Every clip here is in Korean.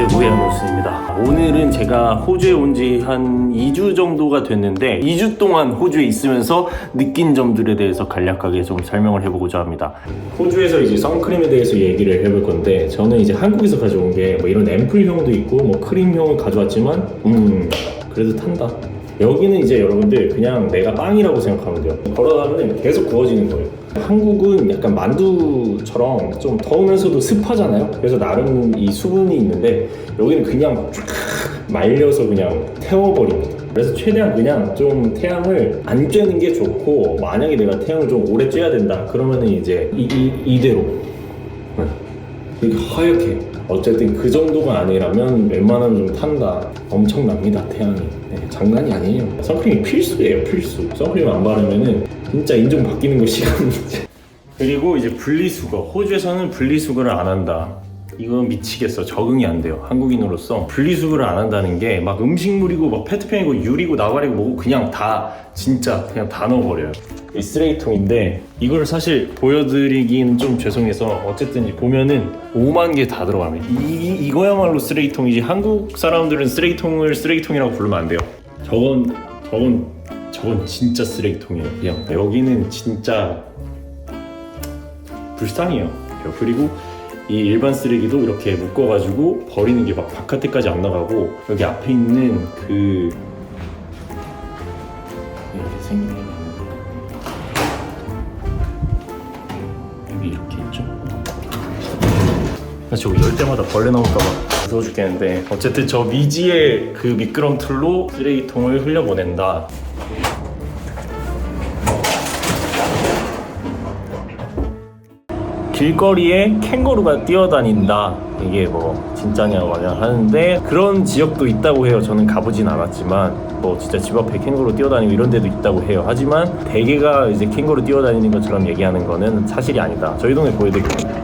안녕하세요, 우에노스입니다. 오늘은 제가 호주에 온 지 한 2주 정도가 됐는데 2주 동안 호주에 있으면서 느낀 점들에 대해서 간략하게 좀 설명을 해보고자 합니다. 호주에서 이제 선크림에 대해서 얘기를 해볼 건데, 저는 이제 한국에서 가져온 게 뭐 이런 앰플형도 있고 뭐 크림형을 가져왔지만 그래도 탄다. 여기는 이제 여러분들 그냥 내가 빵이라고 생각하면 돼요. 걸어가면 계속 구워지는 거예요. 한국은 약간 만두처럼 좀 더우면서도 습하잖아요. 그래서 나름 이 수분이 있는데 여기는 그냥 쫙 말려서 그냥 태워버립니다. 그래서 최대한 그냥 좀 태양을 안 쬐는 게 좋고, 만약에 내가 태양을 좀 오래 쬐야 된다 그러면은 이제 이대로 이렇게 하얗게, 어쨌든 그 정도가 아니라면 웬만하면 좀 탄다. 엄청납니다, 태양이. 네, 장난이 아니에요. 선크림이 필수예요, 필수. 선크림 안 바르면은 진짜 인종 바뀌는 거 시간 문제. 그리고 이제 분리수거. 호주에서는 분리수거를 안 한다. 이거 미치겠어. 적응이 안 돼요. 한국인으로서 분리수거를 안 한다는 게 막 음식물이고 막 페트병이고 유리고 나발이고 뭐고 그냥 다 진짜 그냥 다 넣어버려요. 이 쓰레기통인데 이걸 사실 보여드리긴 좀 죄송해서, 어쨌든 보면은 5만 개 다 들어갑니다. 이거야말로 쓰레기통이지. 한국 사람들은 쓰레기통을 쓰레기통이라고 부르면 안 돼요. 저건 진짜 쓰레기통이에요. 그냥 여기는 진짜 불쌍해요. 그리고 이 일반 쓰레기도 이렇게 묶어가지고 버리는 게 막 바깥에까지 안 나가고, 여기 앞에 있는 그 이렇게 생긴 여기 이렇게 있죠. 저거 열 때마다 벌레 나올까봐 무서워 죽겠는데, 어쨌든 저 미지의 그 미끄럼틀로 쓰레기통을 흘려보낸다. 길거리에 캥거루가 뛰어다닌다. 이게 뭐 진짜냐 마냐 하는데 그런 지역도 있다고 해요. 저는 가보진 않았지만 뭐 진짜 집 앞에 캥거루 뛰어다니고 이런 데도 있다고 해요. 하지만 대개가 이제 캥거루 뛰어다니는 것처럼 얘기하는 거는 사실이 아니다. 저희 동네 보여드릴게요.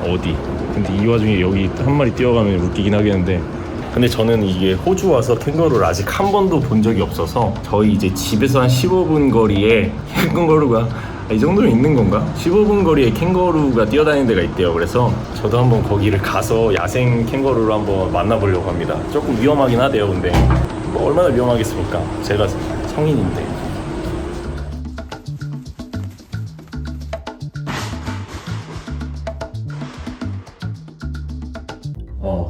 어디? 근데 이 와중에 여기 한 마리 뛰어가면 웃기긴 하겠는데, 근데 저는 이게 호주 와서 캥거루를 아직 한 번도 본 적이 없어서, 저희 이제 집에서 한 15분 거리에 캥거루가 이 정도면 있는 건가? 15분 거리에 캥거루가 뛰어다니는 데가 있대요. 그래서 저도 한번 거기를 가서 야생 캥거루를 한번 만나보려고 합니다. 조금 위험하긴 하대요. 근데 뭐 얼마나 위험하겠습니까? 제가 성인인데.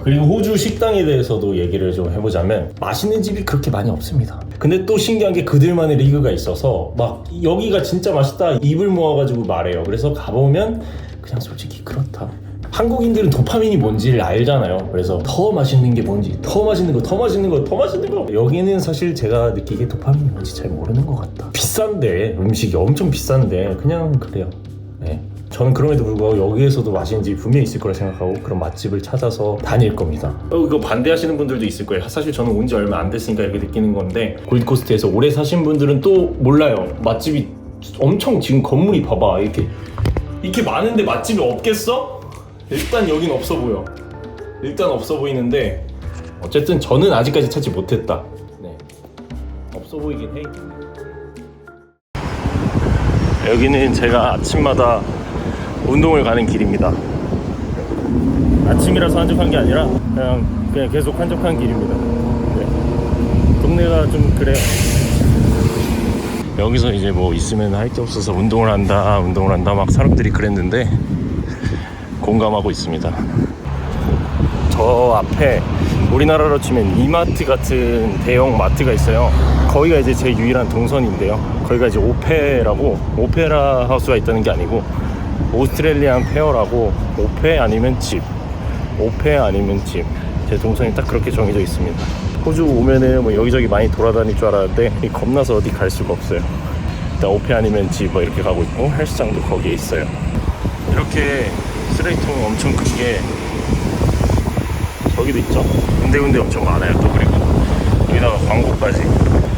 그리고 호주 식당에 대해서도 얘기를 좀 해보자면, 맛있는 집이 그렇게 많이 없습니다. 근데 또 신기한 게 그들만의 리그가 있어서 막 여기가 진짜 맛있다 입을 모아가지고 말해요. 그래서 가보면 그냥 솔직히 그렇다. 한국인들은 도파민이 뭔지를 알잖아요. 그래서 더 맛있는 게 뭔지, 더 맛있는 거. 여기는 사실 제가 느끼기에 도파민이 뭔지 잘 모르는 것 같다. 비싼데, 음식이 엄청 비싼데 그냥 그래요. 네. 저는 그럼에도 불구하고 여기에서도 맛있는 집이 분명히 있을 거라 생각하고 그런 맛집을 찾아서 다닐 겁니다. 이거 반대하시는 분들도 있을 거예요. 사실 저는 온 지 얼마 안 됐으니까 이렇게 느끼는 건데, 골드코스트에서 오래 사신 분들은 또 몰라요. 맛집이 엄청, 지금 건물이 봐봐, 이렇게 많은데 맛집이 없겠어? 일단 여긴 없어 보여. 일단 없어 보이는데, 어쨌든 저는 아직까지 찾지 못했다. 네, 없어 보이긴 해. 여기는 제가 아침마다 운동을 가는 길입니다. 아침이라서 한적한 게 아니라 그냥 계속 한적한 길입니다. 네. 동네가 좀 그래요. 여기서 이제 뭐 있으면 할 게 없어서 운동을 한다 막 사람들이 그랬는데 공감하고 있습니다. 저 앞에 우리나라로 치면 이마트 같은 대형 마트가 있어요. 거기가 이제 제 유일한 동선인데요. 거기가 이제 오페라 하우스가 있다는 게 아니고 오스트레일리안 페어라고, 오페 아니면 집. 제 동선이 딱 그렇게 정해져 있습니다. 호주 오면은 뭐 여기저기 많이 돌아다닐 줄 알았는데 겁나서 어디 갈 수가 없어요. 일단 오페 아니면 집 뭐 이렇게 가고 있고, 헬스장도 거기에 있어요. 이렇게 쓰레기통이 엄청 큰 게 저기도 있죠. 군데군데 엄청 많아요. 또 그리고 여기다가 광고까지,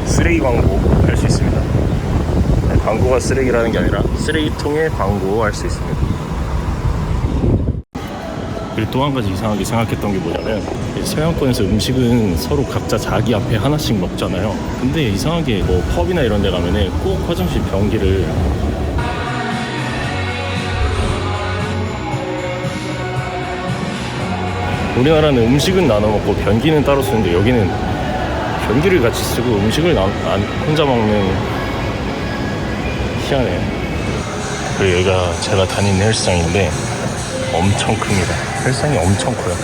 쓰레기 광고 할 수 있습니다. 광고가 쓰레기라는 게 아니라 쓰레기통에 광고 할 수 있습니다. 그리고 또 한 가지 이상하게 생각했던 게 뭐냐면, 서양권에서 음식은 서로 각자 자기 앞에 하나씩 먹잖아요. 근데 이상하게 뭐 펍이나 이런 데 가면은 꼭 화장실 변기를 우리나라는 음식은 나눠 먹고 변기는 따로 쓰는데 여기는 변기를 같이 쓰고 음식을 혼자 먹는. 희한해요. 그리고 여기가 제가 다니는 헬스장인데 엄청 큽니다. 헬스장이 엄청 커요.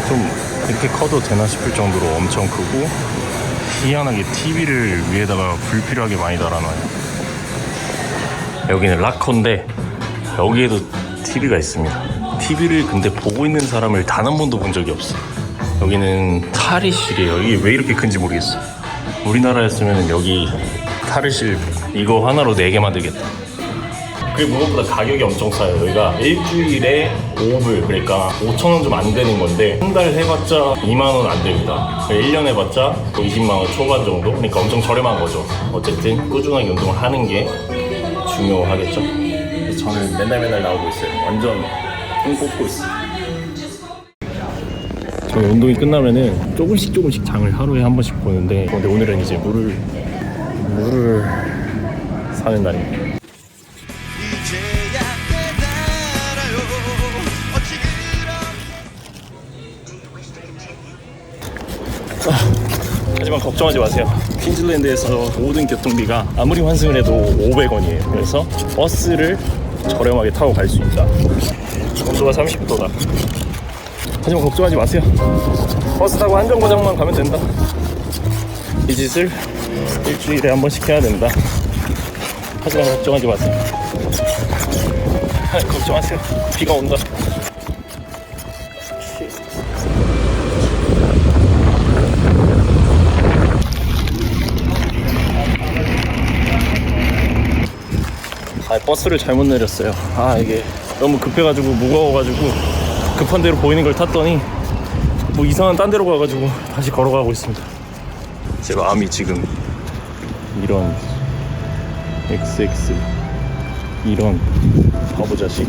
좀 이렇게 커도 되나 싶을 정도로 엄청 크고, 희한하게 TV를 위에다가 불필요하게 많이 달아놔요. 여기는 락커인데 여기에도 TV가 있습니다. TV를 근데 보고 있는 사람을 단 한 번도 본 적이 없어. 여기는 탈의실이에요. 이게 왜 이렇게 큰지 모르겠어. 우리나라였으면 여기 탈의실 이거 하나로 4개 만들겠다. 그리고 무엇보다 가격이 엄청 싸요. 여기가 일주일에 5불, 그러니까 5,000원 좀 안 되는 건데 한 달 해봤자 2만원 안 됩니다. 1년 해봤자 20만원 초반 정도? 그러니까 엄청 저렴한 거죠. 어쨌든 꾸준하게 운동을 하는 게 중요하겠죠. 그래서 저는 맨날 나오고 있어요. 완전 뽕 뽑고 있어요. 저는 운동이 끝나면은 조금씩 장을 하루에 한 번씩 보는데, 근데 오늘은 이제 물을 사는 날입니다. 하지만 걱정하지 마세요. 퀸즐랜드에서 모든 교통비가 아무리 환승을 해도 500원이에요. 그래서 버스를 저렴하게 타고 갈 수 있다. 온도가 30도다. 하지만 걱정하지 마세요. 버스 타고 한정거장만 가면 된다. 이 짓을 일주일에 한 번씩 해야 된다. 하지만 걱정하지 마세요. 걱정하세요. 비가 온다. 버스를 잘못 내렸어요. 이게 너무 급해가지고 무거워가지고 급한 대로 보이는 걸 탔더니 뭐 이상한 딴 데로 가가지고 다시 걸어가고 있습니다. 제 마음이 지금 이런 XX 이런 바보 자식.